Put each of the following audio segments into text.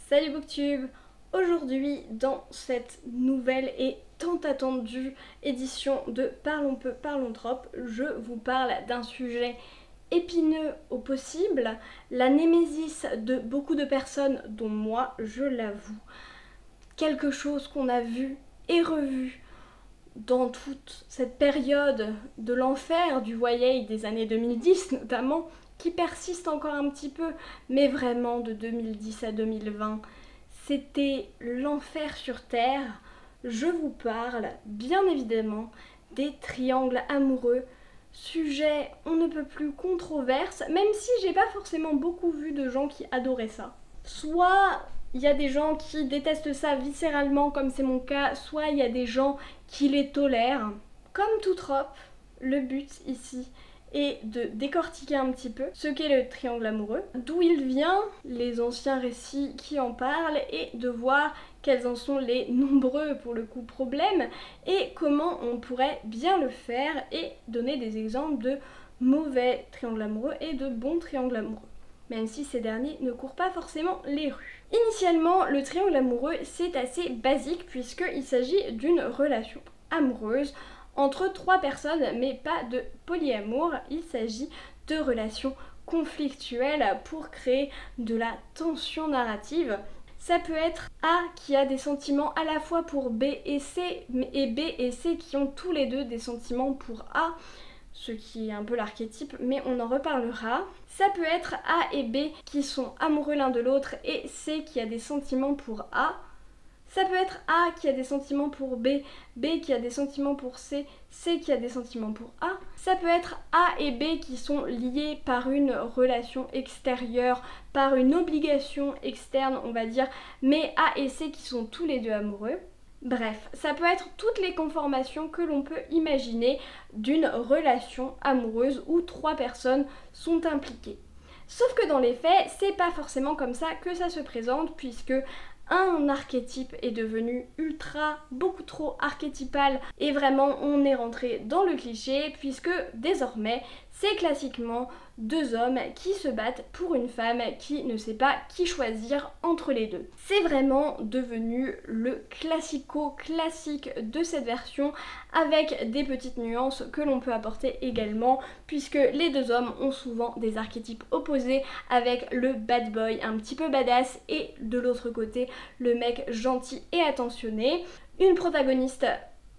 Salut Booktube! Aujourd'hui, dans cette nouvelle et tant attendue édition de Parlons peu, parlons trop, je vous parle d'un sujet épineux au possible, la némésis de beaucoup de personnes, dont moi, je l'avoue. Quelque chose qu'on a vu et revu dans toute cette période de l'enfer du YA des années 2010 notamment, qui persiste encore un petit peu, mais vraiment de 2010 à 2020, c'était l'enfer sur Terre. Je vous parle, bien évidemment, des triangles amoureux, sujet on ne peut plus controverse, même si j'ai pas forcément beaucoup vu de gens qui adoraient ça. Soit il y a des gens qui détestent ça viscéralement, comme c'est mon cas, soit il y a des gens qui les tolèrent. Comme tout trope, le but ici est de décortiquer un petit peu ce qu'est le triangle amoureux, d'où il vient, les anciens récits qui en parlent, et de voir quels en sont les nombreux, pour le coup, problèmes, et comment on pourrait bien le faire, et donner des exemples de mauvais triangles amoureux et de bons triangles amoureux, même si ces derniers ne courent pas forcément les rues. Initialement, le triangle amoureux, c'est assez basique puisqu'il s'agit d'une relation amoureuse entre trois personnes, mais pas de polyamour. Il s'agit de relations conflictuelles pour créer de la tension narrative. Ça peut être A qui a des sentiments à la fois pour B et C, et B et C qui ont tous les deux des sentiments pour A, ce qui est un peu l'archétype, mais on en reparlera. Ça peut être A et B qui sont amoureux l'un de l'autre et C qui a des sentiments pour A. Ça peut être A qui a des sentiments pour B, B qui a des sentiments pour C, C qui a des sentiments pour A. Ça peut être A et B qui sont liés par une relation extérieure, par une obligation externe, on va dire, mais A et C qui sont tous les deux amoureux. Bref, ça peut être toutes les conformations que l'on peut imaginer d'une relation amoureuse où trois personnes sont impliquées. Sauf que dans les faits, c'est pas forcément comme ça que ça se présente, puisque un archétype est devenu beaucoup trop archétypal, et vraiment on est rentré dans le cliché, puisque désormais c'est classiquement deux hommes qui se battent pour une femme qui ne sait pas qui choisir entre les deux. C'est vraiment devenu le classico-classique de cette version, avec des petites nuances que l'on peut apporter également, puisque les deux hommes ont souvent des archétypes opposés, avec le bad boy un petit peu badass et de l'autre côté le mec gentil et attentionné. Une protagoniste,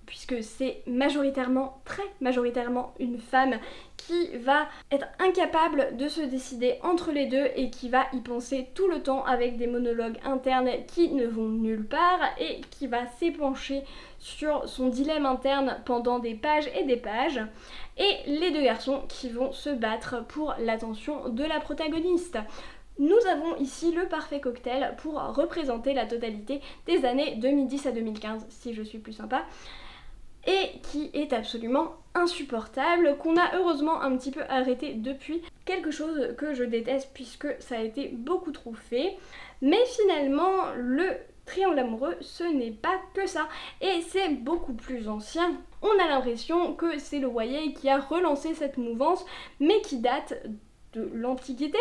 puisque c'est majoritairement, très majoritairement une femme qui va être incapable de se décider entre les deux et qui va y penser tout le temps avec des monologues internes qui ne vont nulle part, et qui va s'épancher sur son dilemme interne pendant des pages et des pages, et les deux garçons qui vont se battre pour l'attention de la protagoniste. Nous avons ici le parfait cocktail pour représenter la totalité des années 2010 à 2015, si je suis plus sympa, et qui est absolument insupportable, qu'on a heureusement un petit peu arrêté depuis, quelque chose que je déteste puisque ça a été beaucoup trop fait. Mais finalement, le triangle amoureux, ce n'est pas que ça, et c'est beaucoup plus ancien. On a l'impression que c'est le YA qui a relancé cette mouvance, mais qui date de l'Antiquité,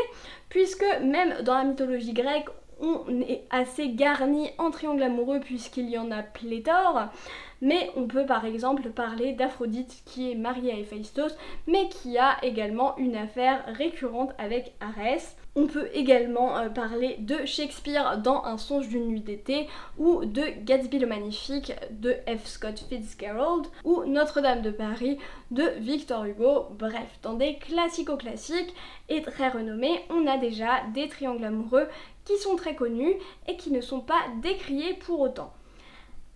puisque même dans la mythologie grecque, on est assez garni en triangle amoureux puisqu'il y en a pléthore, mais on peut par exemple parler d'Aphrodite qui est mariée à Héphaïstos, mais qui a également une affaire récurrente avec Arès. On peut également parler de Shakespeare dans Un songe d'une nuit d'été, ou de Gatsby le Magnifique de F. Scott Fitzgerald, ou Notre-Dame de Paris de Victor Hugo. Bref, dans des classico-classiques et très renommés, on a déjà des triangles amoureux qui sont très connus et qui ne sont pas décriés pour autant.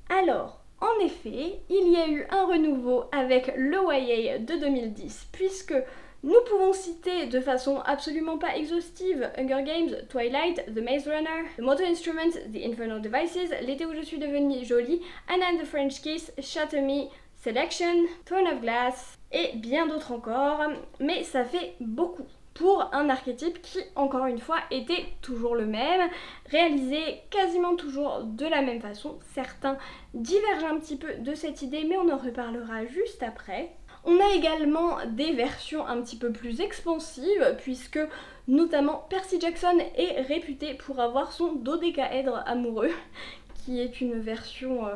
Alors, en effet, il y a eu un renouveau avec le YA de 2010, puisque nous pouvons citer de façon absolument pas exhaustive Hunger Games, Twilight, The Maze Runner, The Mortal Instruments, The Infernal Devices, L'été où je suis devenue jolie, Anna and the French Kiss, Shatter Me, Selection, Throne of Glass et bien d'autres encore, mais ça fait beaucoup pour un archétype qui, encore une fois, était toujours le même, réalisé quasiment toujours de la même façon. Certains divergent un petit peu de cette idée, mais on en reparlera juste après. On a également des versions un petit peu plus expansives, puisque Notamment Percy Jackson est réputé pour avoir son dodécaèdre amoureux, qui est une version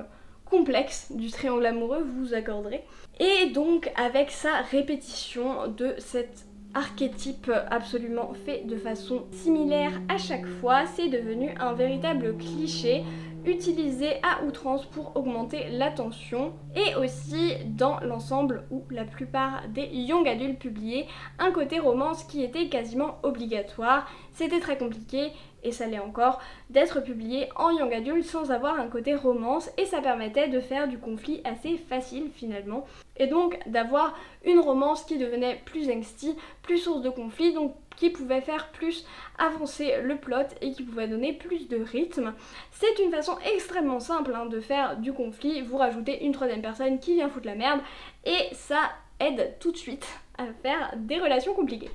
complexe du triangle amoureux, vous vous accorderez. Et donc avec sa répétition de cet archétype absolument fait de façon similaire à chaque fois, c'est devenu un véritable cliché utilisé à outrance pour augmenter l'attention, et aussi dans l'ensemble où la plupart des young adultes publiaient un côté romance qui était quasiment obligatoire. C'était très compliqué, et ça l'est encore, d'être publié en young adulte sans avoir un côté romance, et ça permettait de faire du conflit assez facile finalement, et donc d'avoir une romance qui devenait plus angsty, plus source de conflit, donc qui pouvait faire plus avancer le plot et qui pouvait donner plus de rythme. C'est une façon extrêmement simple de faire du conflit, vous rajoutez une troisième personne qui vient foutre la merde, et ça aide tout de suite à faire des relations compliquées.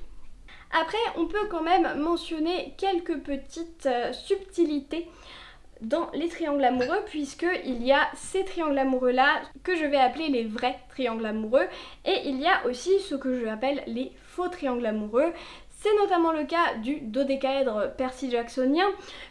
Après, on peut quand même mentionner quelques petites subtilités dans les triangles amoureux, puisqu'il y a ces triangles amoureux là que je vais appeler les vrais triangles amoureux, et il y a aussi ce que je appelle les faux triangles amoureux. C'est notamment le cas du dodécaèdre Percy Jacksonien,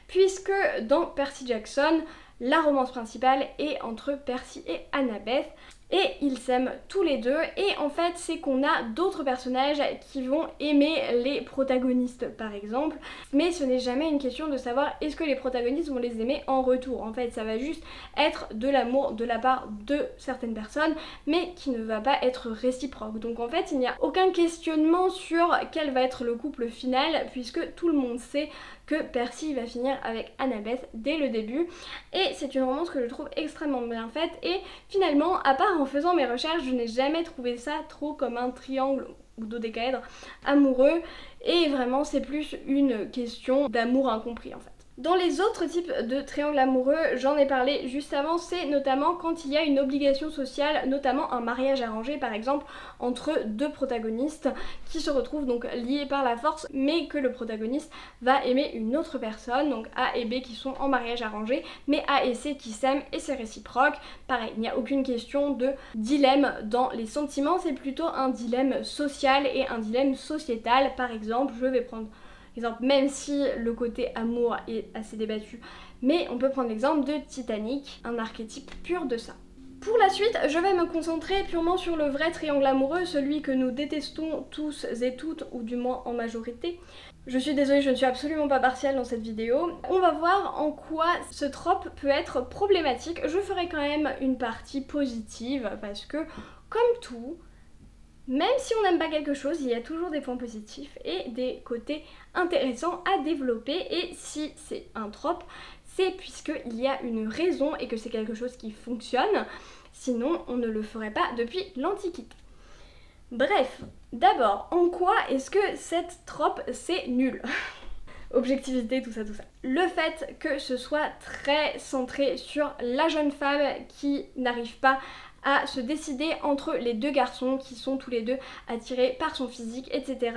puisque dans Percy Jackson, la romance principale est entre Percy et Annabeth, et ils s'aiment tous les deux, et en fait c'est qu'on a d'autres personnages qui vont aimer les protagonistes par exemple, mais ce n'est jamais une question de savoir est-ce que les protagonistes vont les aimer en retour. En fait ça va juste être de l'amour de la part de certaines personnes, mais qui ne va pas être réciproque. Donc en fait il n'y a aucun questionnement sur quel va être le couple final, puisque tout le monde sait que Percy va finir avec Annabeth dès le début, et c'est une romance que je trouve extrêmement bien faite, et finalement, à part en faisant mes recherches, je n'ai jamais trouvé ça trop comme un triangle ou dodécaèdre amoureux, et vraiment c'est plus une question d'amour incompris en fait. Dans les autres types de triangles amoureux, j'en ai parlé juste avant, c'est notamment quand il y a une obligation sociale, notamment un mariage arrangé par exemple entre deux protagonistes qui se retrouvent donc liés par la force, mais que le protagoniste va aimer une autre personne, donc A et B qui sont en mariage arrangé, mais A et C qui s'aiment et c'est réciproque. Pareil, il n'y a aucune question de dilemme dans les sentiments, c'est plutôt un dilemme social et un dilemme sociétal. Par exemple, je vais prendre exemple, même si le côté amour est assez débattu, mais on peut prendre l'exemple de Titanic, un archétype pur de ça. Pour la suite, je vais me concentrer purement sur le vrai triangle amoureux, celui que nous détestons tous et toutes, ou du moins en majorité. Je suis désolée, je ne suis absolument pas partiale dans cette vidéo. On va voir en quoi ce trope peut être problématique. Je ferai quand même une partie positive, parce que, comme tout, même si on n'aime pas quelque chose, il y a toujours des points positifs et des côtés intéressants à développer, et si c'est un trope, c'est puisqu'il y a une raison et que c'est quelque chose qui fonctionne, sinon on ne le ferait pas depuis l'Antiquité. Bref, d'abord, en quoi est-ce que cette trope c'est nul? Objectivité, tout ça, tout ça. Le fait que ce soit très centré sur la jeune femme qui n'arrive pas à se décider entre les deux garçons qui sont tous les deux attirés par son physique, etc.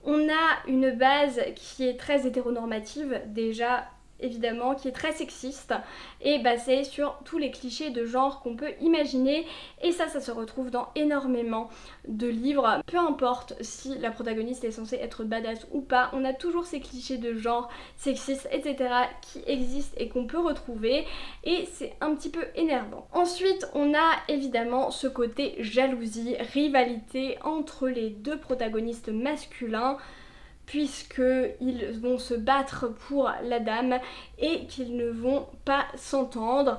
On a une base qui est très hétéronormative déjà, évidemment, qui est très sexiste et basée sur tous les clichés de genre qu'on peut imaginer, et ça se retrouve dans énormément de livres. Peu importe si la protagoniste est censée être badass ou pas, on a toujours ces clichés de genre sexistes, etc. qui existent et qu'on peut retrouver, et c'est un petit peu énervant. Ensuite, on a évidemment ce côté jalousie, rivalité entre les deux protagonistes masculins, puisqu'ils vont se battre pour la dame et qu'ils ne vont pas s'entendre.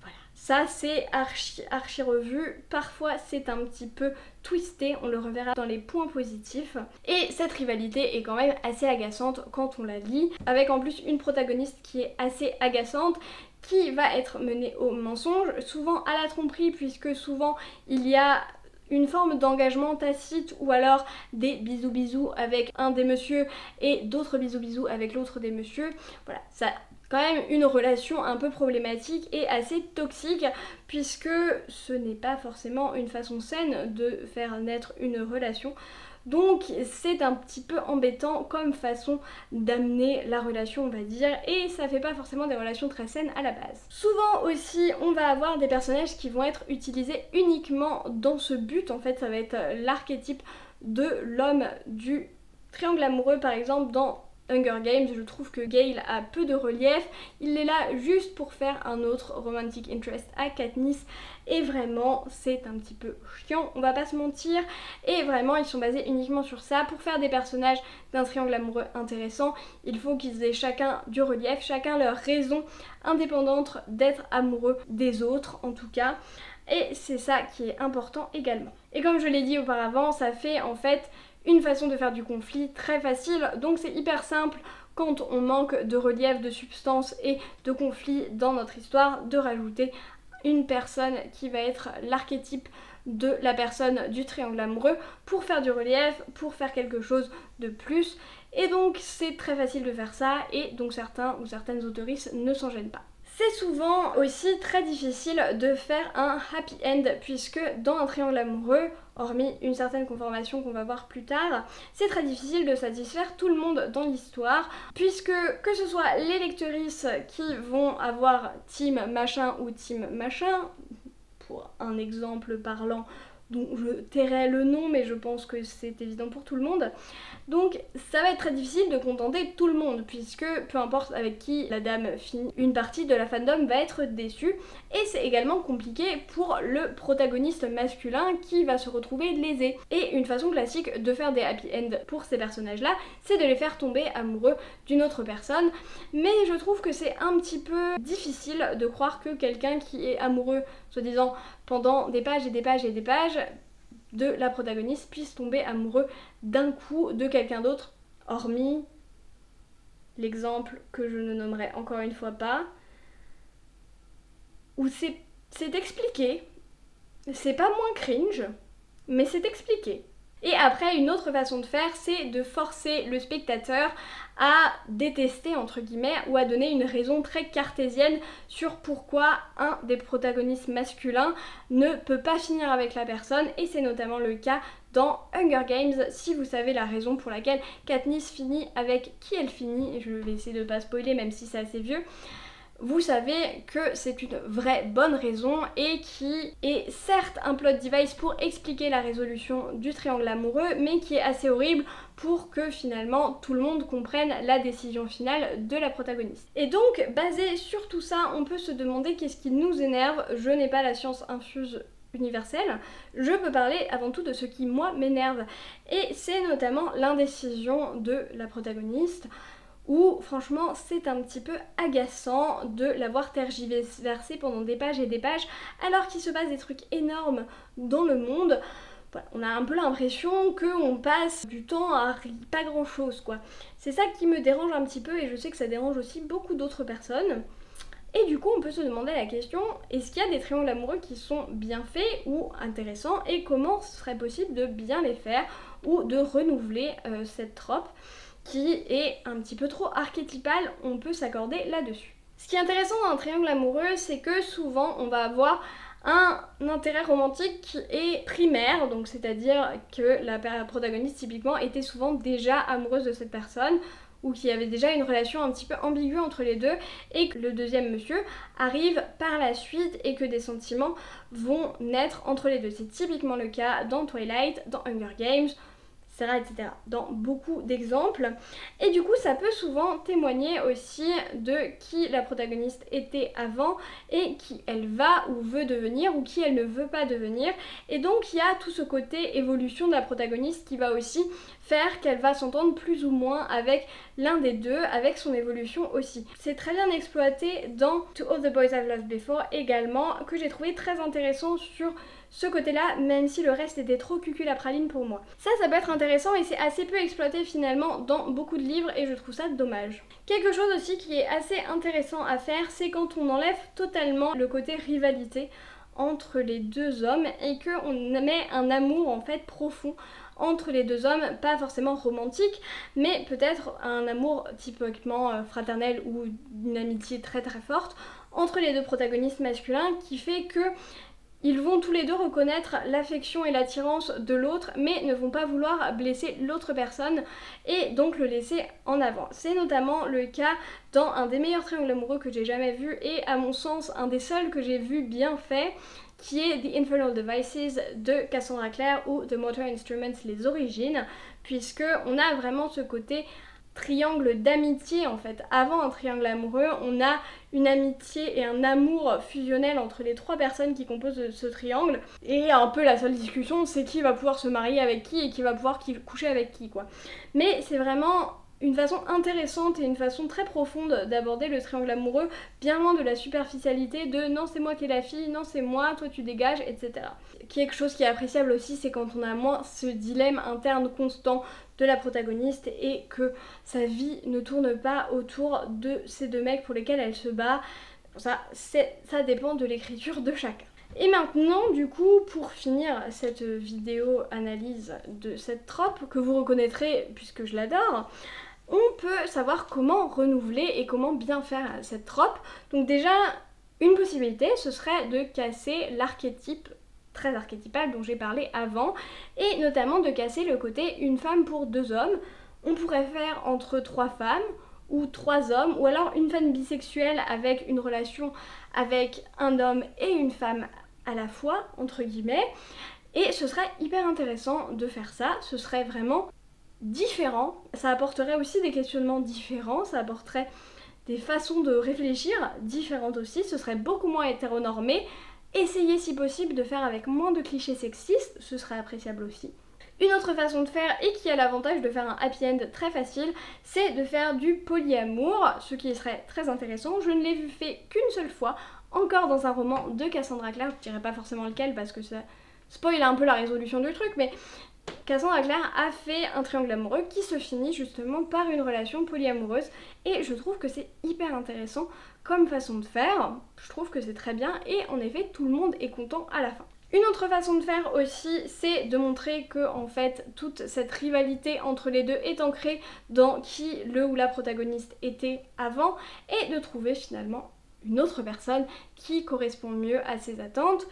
Voilà, ça c'est archi revu, parfois c'est un petit peu twisté, on le reverra dans les points positifs. Et cette rivalité est quand même assez agaçante quand on la lit, avec en plus une protagoniste qui est assez agaçante, qui va être menée au mensonge, souvent à la tromperie, puisque souvent il y a une forme d'engagement tacite, ou alors des bisous avec un des messieurs et d'autres bisous avec l'autre des messieurs. Voilà, ça a quand même une relation un peu problématique et assez toxique, puisque ce n'est pas forcément une façon saine de faire naître une relation. Donc c'est un petit peu embêtant comme façon d'amener la relation, on va dire, et ça fait pas forcément des relations très saines à la base. Souvent aussi on va avoir des personnages qui vont être utilisés uniquement dans ce but, en fait ça va être l'archétype de l'homme du triangle amoureux par exemple dans Hunger Games, je trouve que Gale a peu de relief, il est là juste pour faire un autre romantic interest à Katniss et vraiment c'est un petit peu chiant, on va pas se mentir, et vraiment ils sont basés uniquement sur ça. Pour faire des personnages d'un triangle amoureux intéressant, il faut qu'ils aient chacun du relief, chacun leur raison indépendante d'être amoureux des autres en tout cas, et c'est ça qui est important également. Et comme je l'ai dit auparavant, ça fait en fait une façon de faire du conflit très facile, donc c'est hyper simple quand on manque de relief, de substance et de conflit dans notre histoire de rajouter une personne qui va être l'archétype de la personne du triangle amoureux pour faire du relief, pour faire quelque chose de plus, et donc c'est très facile de faire ça et donc certains ou certaines autoristes ne s'en gênent pas. C'est souvent aussi très difficile de faire un happy end puisque dans un triangle amoureux, hormis une certaine conformation qu'on va voir plus tard, c'est très difficile de satisfaire tout le monde dans l'histoire puisque que ce soit les lectrices qui vont avoir team machin ou team machin, pour un exemple parlant dont je tairai le nom mais je pense que c'est évident pour tout le monde. Donc ça va être très difficile de contenter tout le monde puisque peu importe avec qui la dame finit, une partie de la fandom va être déçue, et c'est également compliqué pour le protagoniste masculin qui va se retrouver lésé. Et une façon classique de faire des happy end pour ces personnages là, c'est de les faire tomber amoureux d'une autre personne, mais je trouve que c'est un petit peu difficile de croire que quelqu'un qui est amoureux, soi-disant pendant des pages et des pages et des pages, de la protagoniste puisse tomber amoureux d'un coup de quelqu'un d'autre, hormis l'exemple que je ne nommerai encore une fois pas, où c'est expliqué, c'est pas moins cringe, mais c'est expliqué. Et après, une autre façon de faire, c'est de forcer le spectateur à détester, entre guillemets, ou à donner une raison très cartésienne sur pourquoi un des protagonistes masculins ne peut pas finir avec la personne, et c'est notamment le cas dans Hunger Games. Si vous savez la raison pour laquelle Katniss finit avec qui elle finit, je vais essayer de pas spoiler même si c'est assez vieux, vous savez que c'est une vraie bonne raison et qui est certes un plot device pour expliquer la résolution du triangle amoureux, mais qui est assez horrible pour que finalement tout le monde comprenne la décision finale de la protagoniste. Et donc, basé sur tout ça, on peut se demander qu'est-ce qui nous énerve. Je n'ai pas la science infuse universelle, je peux parler avant tout de ce qui moi m'énerve, et c'est notamment l'indécision de la protagoniste, où franchement c'est un petit peu agaçant de l'avoir tergiversé pendant des pages et des pages alors qu'il se passe des trucs énormes dans le monde. Voilà, on a un peu l'impression qu'on passe du temps à pas grand chose quoi. C'est ça qui me dérange un petit peu, et je sais que ça dérange aussi beaucoup d'autres personnes. Et du coup on peut se demander la question, est-ce qu'il y a des triangles amoureux qui sont bien faits ou intéressants, et comment ce serait possible de bien les faire ou de renouveler cette trope qui est un petit peu trop archétypale, on peut s'accorder là-dessus. Ce qui est intéressant dans un triangle amoureux, c'est que souvent on va avoir un intérêt romantique qui est primaire, donc c'est-à-dire que la protagoniste typiquement était souvent déjà amoureuse de cette personne, ou qu'il y avait déjà une relation un petit peu ambiguë entre les deux, et que le deuxième monsieur arrive par la suite et que des sentiments vont naître entre les deux. C'est typiquement le cas dans Twilight, dans Hunger Games, etc. dans beaucoup d'exemples. Et du coup ça peut souvent témoigner aussi de qui la protagoniste était avant et qui elle va ou veut devenir ou qui elle ne veut pas devenir. Et donc il y a tout ce côté évolution de la protagoniste qui va aussi faire qu'elle va s'entendre plus ou moins avec l'un des deux, avec son évolution aussi. C'est très bien exploité dans To All the Boys I've Loved Before également, que j'ai trouvé très intéressant sur ce côté-là, même si le reste était trop cucul-à-praline pour moi. Ça peut être intéressant et c'est assez peu exploité finalement dans beaucoup de livres, et je trouve ça dommage. Quelque chose aussi qui est assez intéressant à faire, c'est quand on enlève totalement le côté rivalité entre les deux hommes et qu'on met un amour en fait profond entre les deux hommes, pas forcément romantique, mais peut-être un amour typiquement fraternel ou une amitié très très forte entre les deux protagonistes masculins, qui fait que Ils vont tous les deux reconnaître l'affection et l'attirance de l'autre, mais ne vont pas vouloir blesser l'autre personne et donc le laisser en avant. C'est notamment le cas dans un des meilleurs triangles amoureux que j'ai jamais vu et à mon sens un des seuls que j'ai vu bien fait, qui est The Infernal Devices de Cassandra Clare ou The Motor Instruments, les origines, puisque on a vraiment ce côté triangle d'amitié en fait. Avant un triangle amoureux, on a une amitié et un amour fusionnel entre les trois personnes qui composent ce triangle, et un peu la seule discussion c'est qui va pouvoir se marier avec qui et qui va pouvoir coucher avec qui quoi. Mais c'est vraiment une façon intéressante et une façon très profonde d'aborder le triangle amoureux, bien loin de la superficialité de non c'est moi qui ai la fille, non c'est moi, toi tu dégages, etc. Quelque chose qui est appréciable aussi, c'est quand on a moins ce dilemme interne constant de la protagoniste et que sa vie ne tourne pas autour de ces deux mecs pour lesquels elle se bat. Ça dépend de l'écriture de chacun. Et maintenant, du coup, pour finir cette vidéo analyse de cette trope, que vous reconnaîtrez puisque je l'adore, on peut savoir comment renouveler et comment bien faire cette trope. Donc déjà, une possibilité, ce serait de casser l'archétype très archétypal dont j'ai parlé avant, et notamment de casser le côté une femme pour deux hommes. On pourrait faire entre trois femmes ou trois hommes, ou alors une femme bisexuelle avec une relation avec un homme et une femme à la fois, entre guillemets, et ce serait hyper intéressant de faire ça, ce serait vraiment différent, ça apporterait aussi des questionnements différents, ça apporterait des façons de réfléchir différentes aussi, ce serait beaucoup moins hétéronormé. Essayez si possible de faire avec moins de clichés sexistes, ce serait appréciable aussi. Une autre façon de faire, et qui a l'avantage de faire un happy end très facile, c'est de faire du polyamour, ce qui serait très intéressant. Je ne l'ai vu fait qu'une seule fois, encore dans un roman de Cassandra Clare, je dirais pas forcément lequel parce que ça spoil un peu la résolution du truc, mais Cassandra Clare a fait un triangle amoureux qui se finit justement par une relation polyamoureuse et je trouve que c'est hyper intéressant comme façon de faire, je trouve que c'est très bien et en effet tout le monde est content à la fin. Une autre façon de faire aussi, c'est de montrer que en fait toute cette rivalité entre les deux est ancrée dans qui le ou la protagoniste était avant et de trouver finalement une autre personne qui correspond mieux à ses attentes.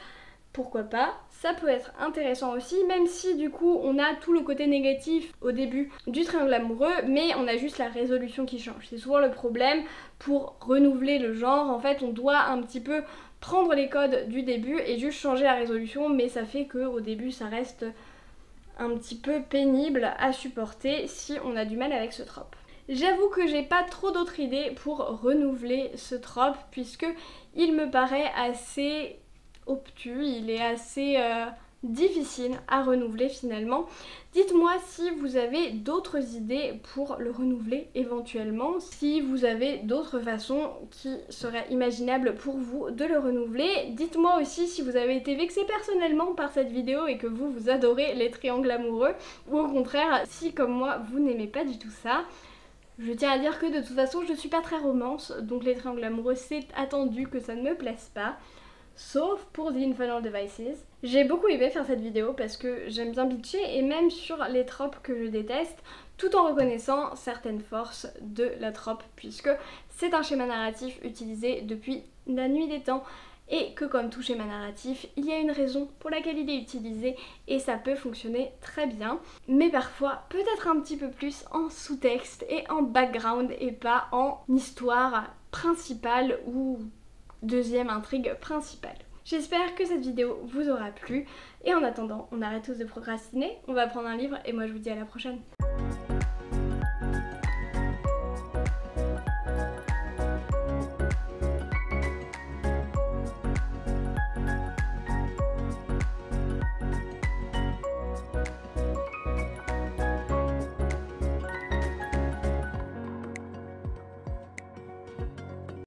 Pourquoi pas, ça peut être intéressant aussi, même si du coup on a tout le côté négatif au début du triangle amoureux, mais on a juste la résolution qui change. C'est souvent le problème pour renouveler le genre, en fait on doit un petit peu prendre les codes du début et juste changer la résolution, mais ça fait qu'au début ça reste un petit peu pénible à supporter si on a du mal avec ce trope. J'avoue que j'ai pas trop d'autres idées pour renouveler ce trope, puisque il me paraît assez obtus, il est assez difficile à renouveler finalement. Dites-moi si vous avez d'autres idées pour le renouveler éventuellement, si vous avez d'autres façons qui seraient imaginables pour vous de le renouveler. Dites-moi aussi si vous avez été vexé personnellement par cette vidéo et que vous adorez les triangles amoureux, ou au contraire si comme moi vous n'aimez pas du tout ça. Je tiens à dire que de toute façon je suis pas très romance, donc les triangles amoureux c'est attendu que ça ne me plaise pas. Sauf pour The Infernal Devices. J'ai beaucoup aimé faire cette vidéo parce que j'aime bien bitcher et même sur les tropes que je déteste, tout en reconnaissant certaines forces de la trope, puisque c'est un schéma narratif utilisé depuis la nuit des temps et que comme tout schéma narratif, il y a une raison pour laquelle il est utilisé et ça peut fonctionner très bien, mais parfois peut-être un petit peu plus en sous-texte et en background et pas en histoire principale ou deuxième intrigue principale. J'espère que cette vidéo vous aura plu et en attendant, on arrête tous de procrastiner, on va prendre un livre et moi je vous dis à la prochaine.